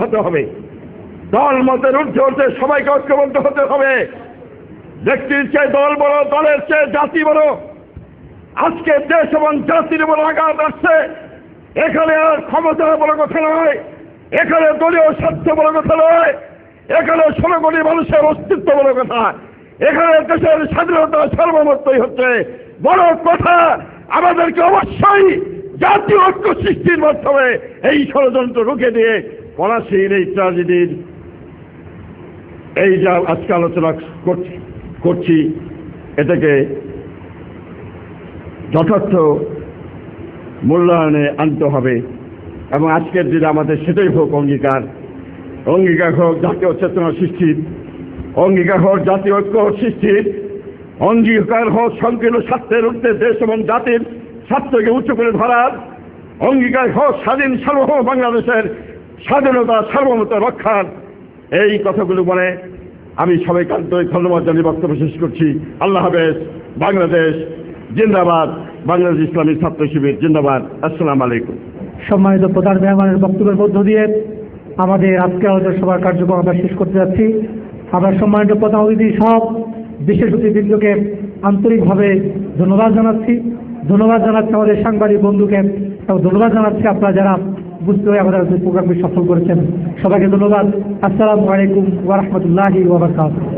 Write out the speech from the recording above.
হতে হবে। দল মতের ঊর্ধ্বে উঠে সবাইকে ঐক্যবদ্ধ হতে হবে। ব্যক্তির চেয়ে দল বড়, দলের চেয়ে জাতি বড়। আজকে দেশ এবং জাতির বড় আঘাত আসছে। এখানে আর ক্ষমতা বড় কথা নয়, এখানে দলীয় স্বার্থ বড় কথা নয়, এখানে 16 কোটি মানুষের অস্তিত্ব বড় কথা, এখানে দেশের স্বাধীনতা সার্বভৌমত্বই হচ্ছে বড় কথা। আমাদেরকে অবশ্যই জাতীয় ঐক্য সৃষ্টির মাধ্যমে এই ষড়যন্ত্র রুখে দিয়ে পলাশীর এই ট্র্যাজেডির এই যা আজকে আলোচনা করছি এটাকে যথার্থ মূল্যায়নে আনতে হবে। এবং আজকের দিনে আমাদের সেটাই হোক অঙ্গীকার হোক জাতীয় চেতনা সৃষ্টির, অঙ্গীকার হোক জাতীয় ঐক্য সৃষ্টির, অঙ্গীকার হোক সংকীর্ণ স্বার্থের ঊর্ধ্বে দেশ এবং জাতির স্বার্থকে উচ্চ করে ধরার, অঙ্গীকার হোক স্বাধীন সার্বভৌম বাংলাদেশের স্বাধীনতা সার্বভৌমত্ব রক্ষার। এই কথাগুলো বলে আমি সবাইকে আন্তরিক ধন্যবাদ জানিয়ে বক্তব্য শেষ করছি। আল্লাহ হাফেজ। বাংলাদেশ জিন্দাবাদ। বাংলাদেশ ইসলামী ছাত্র শিবির জিন্দাবাদ। আসসালামু আলাইকুম। সম্মানিত প্রধান মেহমানের বক্তব্যের মধ্য দিয়ে আমাদের আজকে আলোচনা সভার কার্যক্রম আমরা শেষ করতে যাচ্ছি। আমরা সম্মানিত প্রধান অতিথি সব বিশেষ অতিথিবৃন্দকে আন্তরিকভাবে ধন্যবাদ জানাচ্ছি আমাদের সাংবাদিক বন্ধুকে এবং ধন্যবাদ জানাচ্ছি আপনারা যারা বুঝতে হয়ে আমাদের প্রোগ্রামকে সফল করেছেন। সবাইকে ধন্যবাদ। আসসালামু আলাইকুম ওয়া রাহমাতুল্লাহি ওয়া বারাকাতুহু।